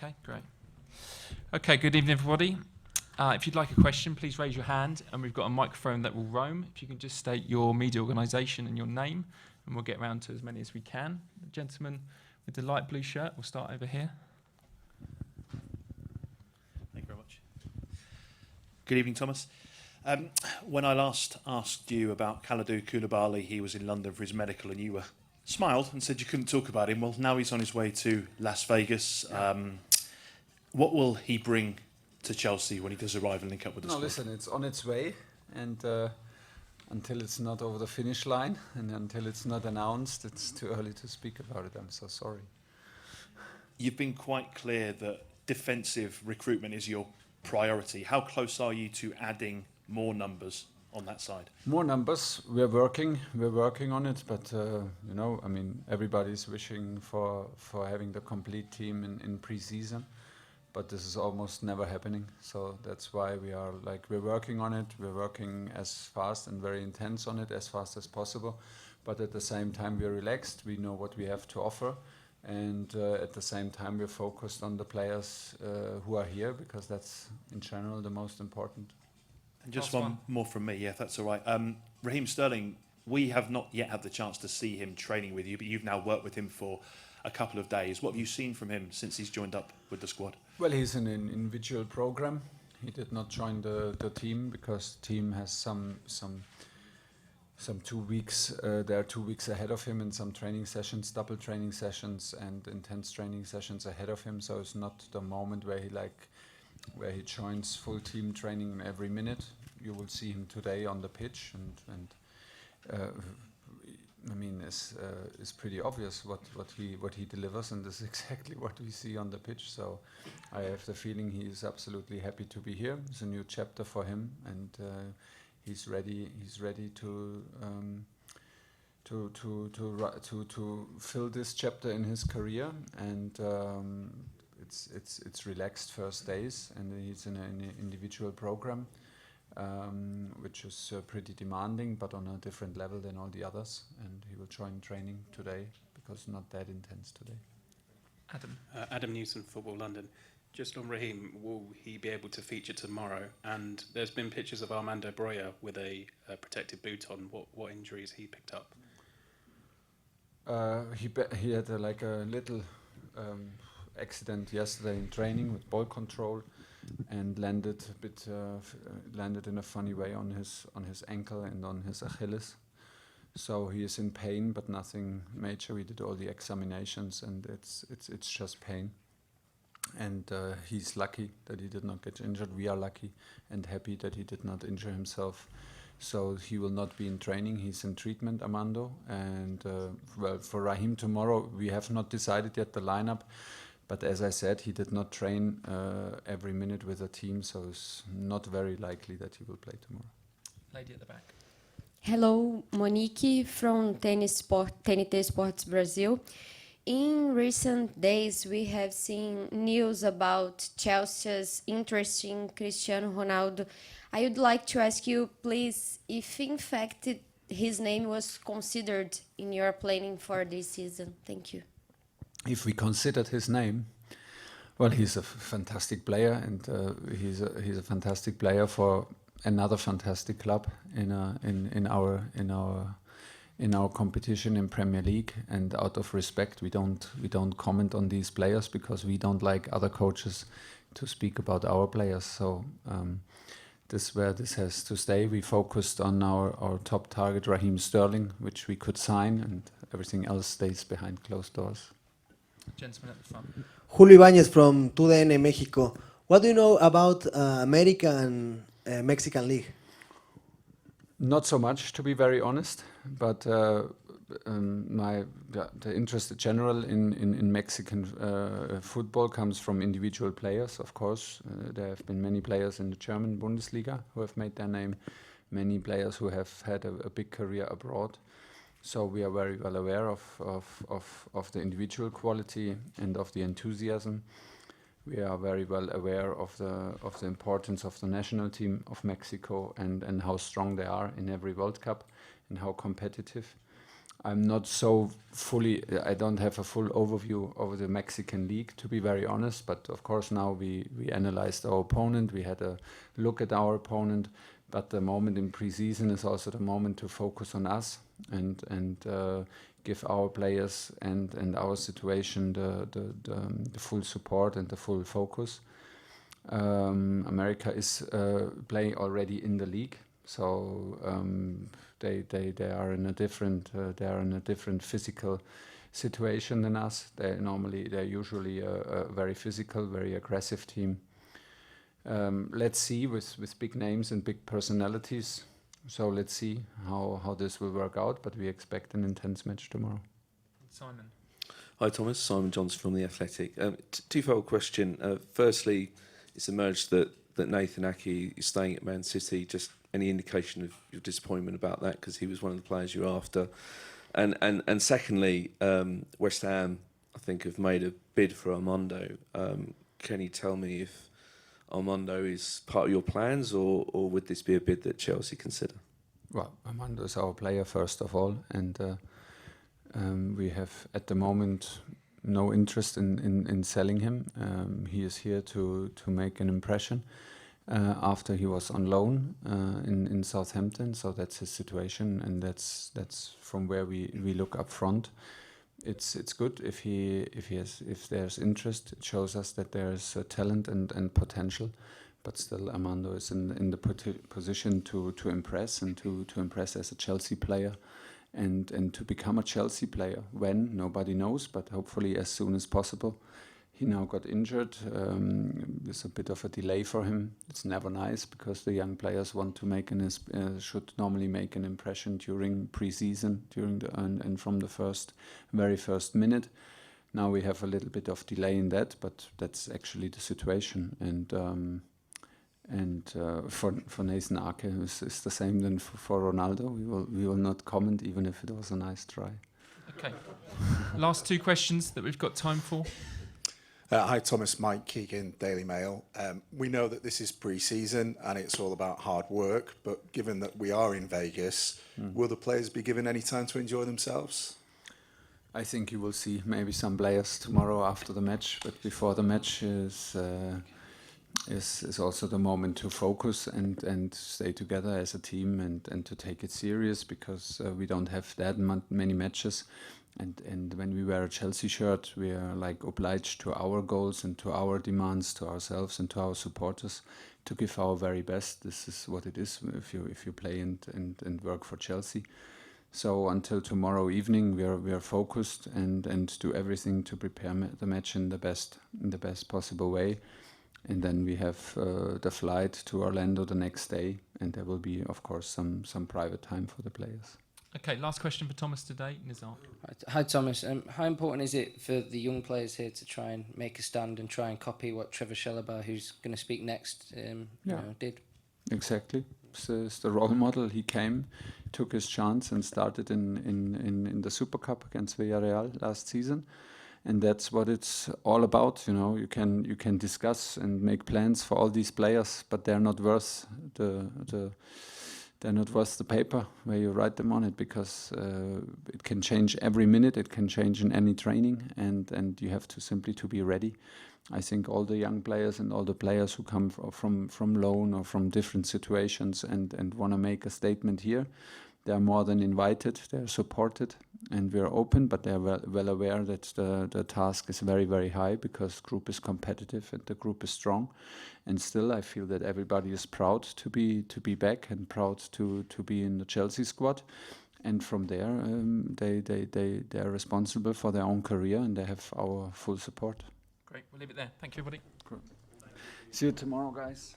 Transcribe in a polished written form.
Okay, great. Okay, good evening, everybody. If you'd like a question, please raise your hand, and we've got a microphone that will roam. If you can just state your media organisation and your name, and we'll get round to as many as we can. The gentleman with the light blue shirt, we'll start over here. Thank you very much. Good evening, Thomas. When I last asked you about Kalidou Koulibaly, he was in London for his medical, and you smiled and said you couldn't talk about him. Well, now he's on his way to Las Vegas. What will he bring to Chelsea when he does arrive and link up with the squad? Listen, it's on its way, and until it's not over the finish line and until it's not announced, it's too early to speak about it. I'm so sorry. You've been quite clear that defensive recruitment is your priority. How close are you to adding more numbers on that side? More numbers. We're working on it, but everybody's wishing for having the complete team in pre-season, but this is almost never happening. So that's why we're working on it. We're working as fast and very intense on it, as fast as possible, but at the same time we're relaxed. We know what we have to offer, and at the same time we're focused on the players who are here, because that's in general the most important. And just one more from me, if that's all right. Raheem Sterling, we have not yet had the chance to see him training with you, but you've now worked with him for a couple of days. What have you seen from him since he's joined up with the squad? Well, he's in an individual program. He did not join the team because the team has some 2 weeks. They are 2 weeks ahead of him in some training sessions, double training sessions, and intense training sessions ahead of him. So it's not the moment where he joins full team training every minute. You will see him today on the pitch, and it's pretty obvious what he delivers, and this is exactly what we see on the pitch. So I have the feeling he is absolutely happy to be here. It's a new chapter for him, and he's ready. He's ready to fill this chapter in his career, and it's relaxed first days, and he's in an individual program, which is pretty demanding, but on a different level than all the others. And he will join training today because not that intense today. Adam Newton, Football London. Just on Raheem, will he be able to feature tomorrow? And there's been pictures of Armando Broja with a protective boot on. What injuries he picked up? He had a little accident yesterday in training with ball control, and landed in a funny way on his ankle and on his Achilles. So he is in pain, but nothing major. We did all the examinations, and it's just pain. And he's lucky that he did not get injured. We are lucky and happy that he did not injure himself. So he will not be in training. He's in treatment, Armando. And for Raheem tomorrow, we have not decided yet the lineup. But as I said, he did not train every minute with the team, so it's not very likely that he will play tomorrow. Lady at the back. Hello, Monique from TNT Sports Brazil. In recent days, we have seen news about Chelsea's interest in Cristiano Ronaldo. I would like to ask you, please, if in fact his name was considered in your planning for this season. Thank you. If we considered his name, well, he's a fantastic player, and he's a fantastic player for another fantastic club in our competition in Premier League. And out of respect, we don't comment on these players, because we don't like other coaches to speak about our players. So this is where this has to stay. We focused on our top target, Raheem Sterling, which we could sign, and everything else stays behind closed doors. Gentleman at the front. Julio Ibáñez from 2DN Mexico. What do you know about American and Mexican League? Not so much, to be very honest, but the interest in general in Mexican football comes from individual players, of course. There have been many players in the German Bundesliga who have made their name, many players who have had a big career abroad. So we are very well aware of the individual quality and of the enthusiasm. We are very well aware of the importance of the national team of Mexico, and how strong they are in every World Cup and how competitive. I'm not so fully. I don't have a full overview over the Mexican league, to be very honest. But of course, now we analyzed our opponent. We had a look at our opponent. But the moment in preseason is also the moment to focus on us and give our players and our situation the full support and the full focus. America is playing already in the league, so they are in a different physical situation than us. They're usually a very physical, very aggressive team. Let's see with big names and big personalities. So let's see how this will work out. But we expect an intense match tomorrow. Simon. Hi Thomas, Simon Johnson from The Athletic. Twofold question. Firstly, it's emerged that Nathan Ake is staying at Man City. Just any indication of your disappointment about that, because he was one of the players you're after. And secondly, West Ham, I think, have made a bid for Armando. Can you tell me if Armando is part of your plans, or would this be a bid that Chelsea consider? Well, Armando is our player first of all, and we have at the moment no interest in selling him. He is here to make an impression after he was on loan in Southampton, so that's his situation, and that's from where we look up front. It's good if there's interest. It shows us that there's talent and potential, but still Armando is in the position to impress and to impress as a Chelsea player, and to become a Chelsea player. When, nobody knows, but hopefully as soon as possible. He now got injured. There's a bit of a delay for him. It's never nice, because the young players want to should normally make an impression during pre-season, and from the very first minute. Now we have a little bit of delay in that, but that's actually the situation. And for Nathan Ake is the same than for Ronaldo. We will not comment, even if it was a nice try. Okay. Last two questions that we've got time for. Hi Thomas, Mike Keegan, Daily Mail. We know that this is pre-season and it's all about hard work, but given that we are in Vegas, will the players be given any time to enjoy themselves? I think you will see maybe some players tomorrow after the match, but before the match is also the moment to focus and stay together as a team and to take it serious, because we don't have that many matches. And when we wear a Chelsea shirt, we are like obliged to our goals and to our demands, to ourselves and to our supporters, to give our very best. This is what it is if you play and work for Chelsea. So until tomorrow evening, we are focused and do everything to prepare the match in the best possible way. And then we have the flight to Orlando the next day, and there will be, of course, some private time for the players. Okay, last question for Thomas today, Nizar. Hi Thomas, how important is it for the young players here to try and make a stand and try and copy what Trevor Chalobah, who's going to speak next, did? Exactly. It's the role model. He came, took his chance and started in the Super Cup against Villarreal last season. And that's what it's all about. You can discuss and make plans for all these players, but they're not worth they're not worth the paper where you write them on it, because it can change every minute. It can change in any training, and you have to simply to be ready. I think all the young players and all the players who come from loan or from different situations and want to make a statement here, they are more than invited. They are supported, and we are open, but they are well aware that the task is very, very high, because the group is competitive and the group is strong. And still, I feel that everybody is proud to be back and proud to be in the Chelsea squad. And from there, they are responsible for their own career, and they have our full support. Great, we'll leave it there. Thank you, everybody. Cool. See you tomorrow, guys.